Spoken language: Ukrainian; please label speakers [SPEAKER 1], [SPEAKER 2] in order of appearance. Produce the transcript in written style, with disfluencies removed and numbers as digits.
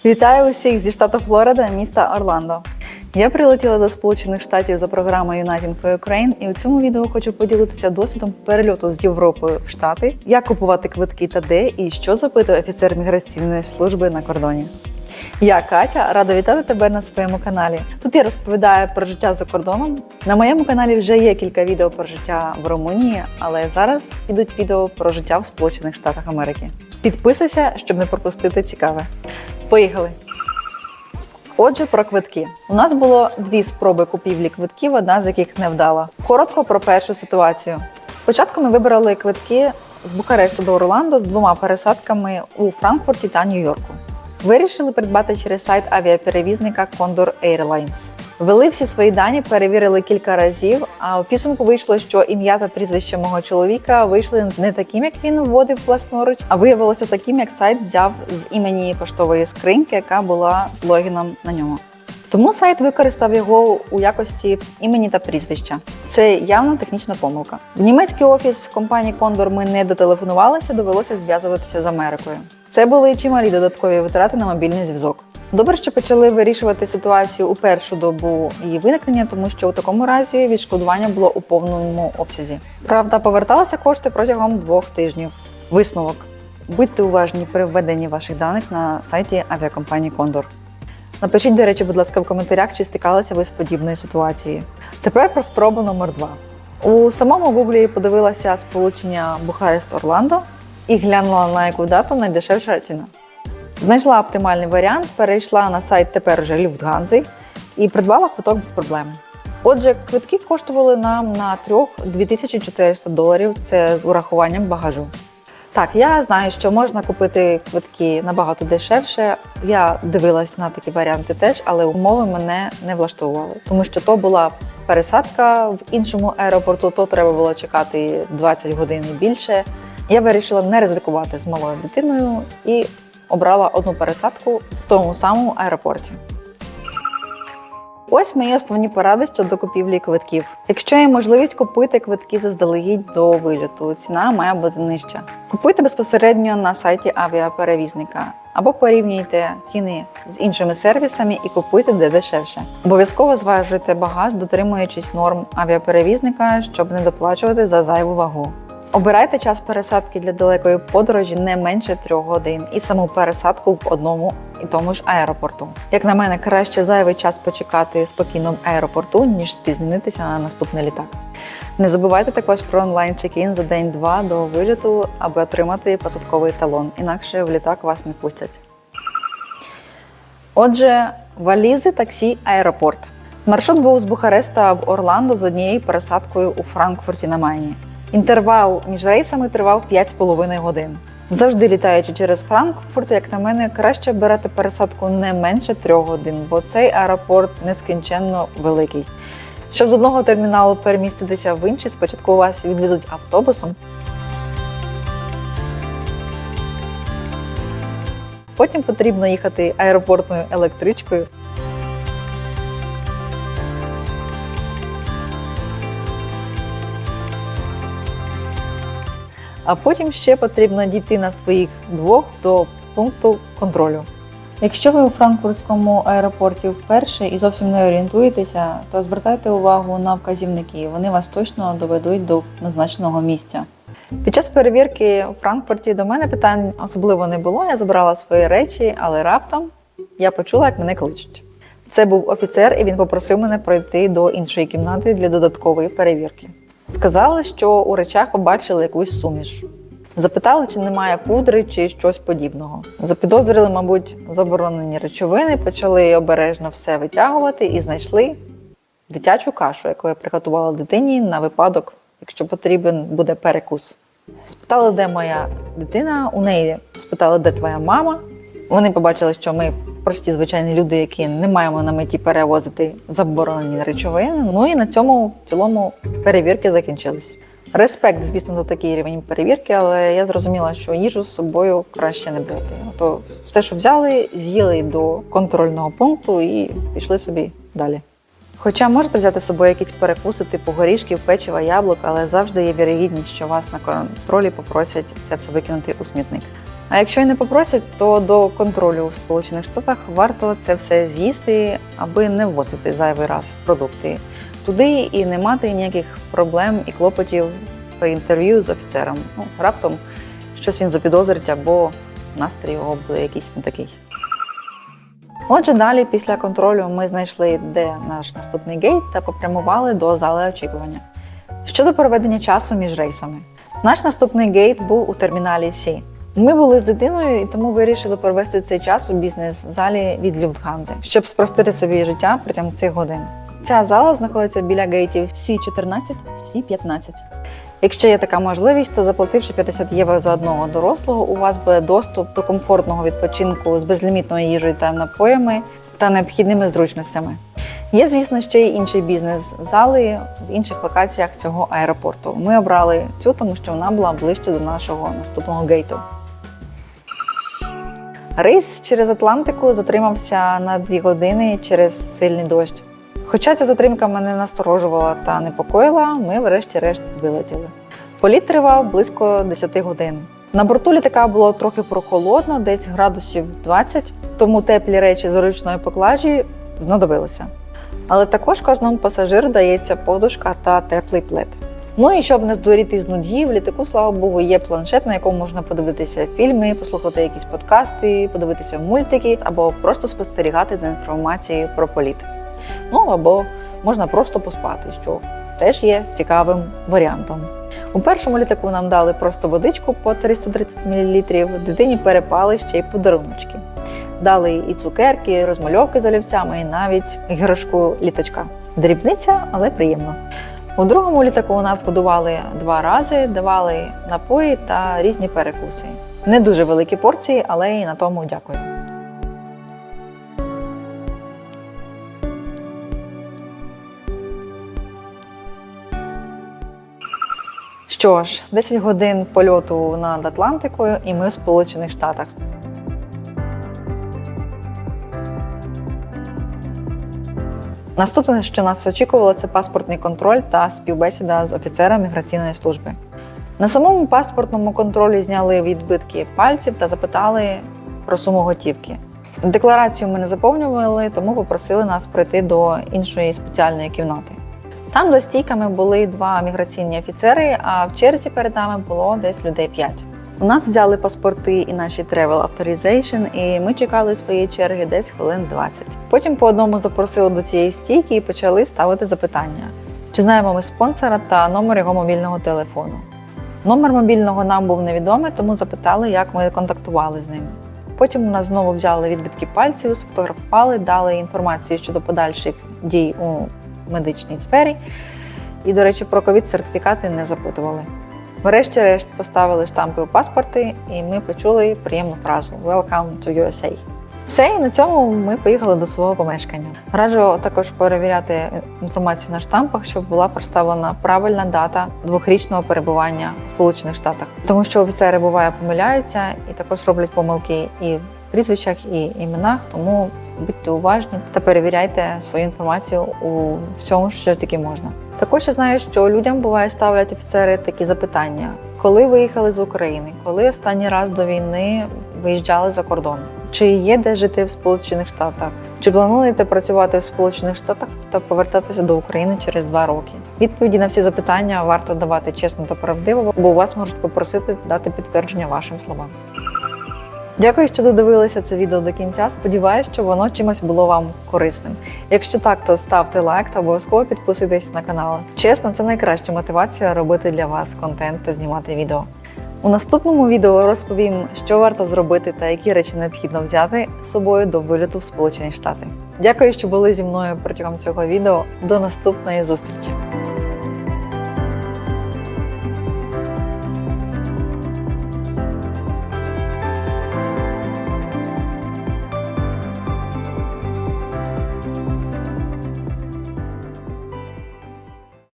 [SPEAKER 1] Вітаю усіх зі штату Флорида, міста Орландо. Я прилетіла до Сполучених Штатів за програмою Uniting for Ukraine, і у цьому відео хочу поділитися досвідом перельоту з Європи в Штати, як купувати квитки та де, і що запитує офіцер міграційної служби на кордоні. Я Катя, рада вітати тебе на своєму каналі. Тут я розповідаю про життя за кордоном. На моєму каналі вже є кілька відео про життя в Румунії, але зараз ідуть відео про життя в Сполучених Штатах Америки. Підписуйся, щоб не пропустити цікаве. Поїхали! Отже, про квитки. У нас було 2 спроби купівлі квитків, одна з яких не вдала. Коротко про першу ситуацію. Спочатку ми вибрали квитки з Бухареста до Орландо з 2 пересадками у Франкфурті та Нью-Йорку. Вирішили придбати через сайт авіаперевізника Condor Airlines. Ввели всі свої дані, перевірили кілька разів, а у підсумку вийшло, що ім'я та прізвище мого чоловіка вийшли не таким, як він вводив власноруч, а виявилося таким, як сайт взяв з імені поштової скриньки, яка була логіном на ньому. Тому сайт використав його у якості імені та прізвища. Це явно технічна помилка. В німецький офіс компанії Condor ми не дотелефонувалися, довелося зв'язуватися з Америкою. Це були чималі додаткові витрати на мобільний зв'язок. Добре, що почали вирішувати ситуацію у першу добу її виникнення, тому що у такому разі відшкодування було у повному обсязі. Правда, поверталися кошти протягом 2 тижнів. Висновок. Будьте уважні при введенні ваших даних на сайті авіакомпанії Condor. Напишіть, до речі, будь ласка, в коментарях, чи стикалися ви з подібною ситуацією. Тепер про спробу номер 2. У самому Гуглі подивилася сполучення Бухарест-Орландо і глянула, на яку дату найдешевша ціна. Знайшла оптимальний варіант, перейшла на сайт тепер вже Люфтганзи і придбала квиток без проблем. Отже, квитки коштували нам на 3 $2400, це з урахуванням багажу. Так, я знаю, що можна купити квитки набагато дешевше. Я дивилась на такі варіанти теж, але умови мене не влаштовували. Тому що то була пересадка в іншому аеропорту, то треба було чекати 20 годин і більше. Я вирішила не ризикувати з малою дитиною і обрала одну пересадку в тому самому аеропорті. Ось мої основні поради щодо купівлі квитків. Якщо є можливість купити квитки заздалегідь до вильоту, ціна має бути нижча. Купуйте безпосередньо на сайті авіаперевізника або порівнюйте ціни з іншими сервісами і купуйте де дешевше. Обов'язково зважуйте багаж, дотримуючись норм авіаперевізника, щоб не доплачувати за зайву вагу. Обирайте час пересадки для далекої подорожі не менше 3 годин і саму пересадку в одному і тому ж аеропорту. Як на мене, краще зайвий час почекати спокійно в аеропорту, ніж спізнитися на наступний літак. Не забувайте також про онлайн-чек-ін за день-два до вильоту, аби отримати посадковий талон, інакше в літак вас не пустять. Отже, валізи, таксі, аеропорт. Маршрут був з Бухареста в Орландо з однією пересадкою у Франкфурті на Майні. Інтервал між рейсами тривав 5,5 годин. Завжди літаючи через Франкфурт, як на мене, краще берете пересадку не менше 3 годин, бо цей аеропорт нескінченно великий. Щоб з одного терміналу переміститися в інший, спочатку вас відвезуть автобусом, потім потрібно їхати аеропортною електричкою, а потім ще потрібно дійти на своїх 2 до пункту контролю. Якщо ви у франкфуртському аеропорті вперше і зовсім не орієнтуєтеся, то звертайте увагу на вказівники, вони вас точно доведуть до назначеного місця. Під час перевірки у Франкфурті до мене питань особливо не було, я забрала свої речі, але раптом я почула, як мене кличуть. Це був офіцер, і він попросив мене пройти до іншої кімнати для додаткової перевірки. Сказали, що у речах побачили якусь суміш. Запитали, чи немає пудри чи щось подібного. Запідозрили, мабуть, заборонені речовини, почали обережно все витягувати і знайшли дитячу кашу, яку я приготувала дитині на випадок, якщо потрібен буде перекус. Спитали, де моя дитина, у неї спитали, де твоя мама. Вони побачили, що ми прості звичайні люди, які не маємо на меті перевозити заборонені речовини. Ну і на цьому в цілому перевірки закінчились. Респект, звісно, за такий рівень перевірки, але я зрозуміла, що їжу з собою краще не брати. То все, що взяли, з'їли до контрольного пункту і пішли собі далі. Хоча можете взяти з собою якісь перекуси, типу горішків, печива, яблук, але завжди є вірогідність, що вас на контролі попросять це все викинути у смітник. А якщо й не попросять, то до контролю в Сполучених Штатах варто це все з'їсти, аби не ввозити зайвий раз продукти туди і не мати ніяких проблем і клопотів при інтерв'ю з офіцером. Раптом щось він запідозрить або настрій його буде якийсь не такий. Отже, далі після контролю ми знайшли, де наш наступний гейт, та попрямували до зали очікування. Щодо проведення часу між рейсами. Наш наступний гейт був у терміналі Сі. Ми були з дитиною і тому вирішили провести цей час у бізнес-залі від Люфтганзи, щоб спростити собі життя протягом цих годин. Ця зала знаходиться біля гейтів
[SPEAKER 2] Сі-14, Сі-15.
[SPEAKER 1] Якщо є така можливість, то заплативши 50 євро за одного дорослого, у вас буде доступ до комфортного відпочинку з безлімітною їжею та напоями та необхідними зручностями. Є, звісно, ще й інші бізнес-зали в інших локаціях цього аеропорту. Ми обрали цю, тому що вона була ближче до нашого наступного гейту. Рейс через Атлантику затримався на 2 години через сильний дощ. Хоча ця затримка мене насторожувала та непокоїла, ми врешті-решт вилетіли. Політ тривав близько 10 годин. На борту літака було трохи прохолодно, десь градусів 20, тому теплі речі з ручної поклажі знадобилися. Але також кожному пасажиру дається подушка та теплий плед. Ну і щоб не здуріти з нудьги, в літаку, слава Богу, є планшет, на якому можна подивитися фільми, послухати якісь подкасти, подивитися мультики або просто спостерігати за інформацією про політ. Або можна просто поспати, що теж є цікавим варіантом. У першому літаку нам дали просто водичку по 330 мл, дитині перепали ще й подаруночки. Дали і цукерки, і розмальовки з олівцями, і навіть іграшку літачка. Дрібниця, але приємно. У другому літаку у нас годували 2 рази, давали напої та різні перекуси. Не дуже великі порції, але і на тому дякую. Що ж, 10 годин польоту над Атлантикою і ми в Сполучених Штатах. Наступне, що нас очікувало, це паспортний контроль та співбесіда з офіцером міграційної служби. На самому паспортному контролі зняли відбитки пальців та запитали про суму готівки. Декларацію ми не заповнювали, тому попросили нас пройти до іншої спеціальної кімнати. Там за стійками були 2 міграційні офіцери, а в черзі перед нами було десь людей 5. У нас взяли паспорти і наші travel authorization, і ми чекали своєї черги десь хвилин 20. Потім по одному запросили до цієї стійки і почали ставити запитання. Чи знаємо ми спонсора та номер його мобільного телефону. Номер мобільного нам був невідомий, тому запитали, як ми контактували з ним. Потім у нас знову взяли відбитки пальців, сфотографували, дали інформацію щодо подальших дій у медичній сфері. І, до речі, про ковід-сертифікати не запитували. Врешті-решт поставили штампи у паспорти, і ми почули приємну фразу «Welcome to USA». Все, і на цьому ми поїхали до свого помешкання. Раджу також перевіряти інформацію на штампах, щоб була проставлена правильна дата 2-річного перебування в Сполучених Штатах. Тому що офіцери, буває, помиляються і також роблять помилки і в прізвищах, і іменах, тому будьте уважні та перевіряйте свою інформацію у всьому, що тільки можна. Також я знаю, що людям буває ставлять офіцери такі запитання. Коли виїхали з України? Коли останній раз до війни виїжджали за кордон? Чи є де жити в Сполучених Штатах? Чи плануєте працювати в Сполучених Штатах та повертатися до України через 2 роки? Відповіді на всі запитання варто давати чесно та правдиво, бо вас можуть попросити дати підтвердження вашим словам. Дякую, що додивилися це відео до кінця. Сподіваюсь, що воно чимось було вам корисним. Якщо так, то ставте лайк та обов'язково підписуйтесь на канал. Чесно, це найкраща мотивація робити для вас контент та знімати відео. У наступному відео розповім, що варто зробити та які речі необхідно взяти з собою до виліту в Сполучені Штати. Дякую, що були зі мною протягом цього відео. До наступної зустрічі!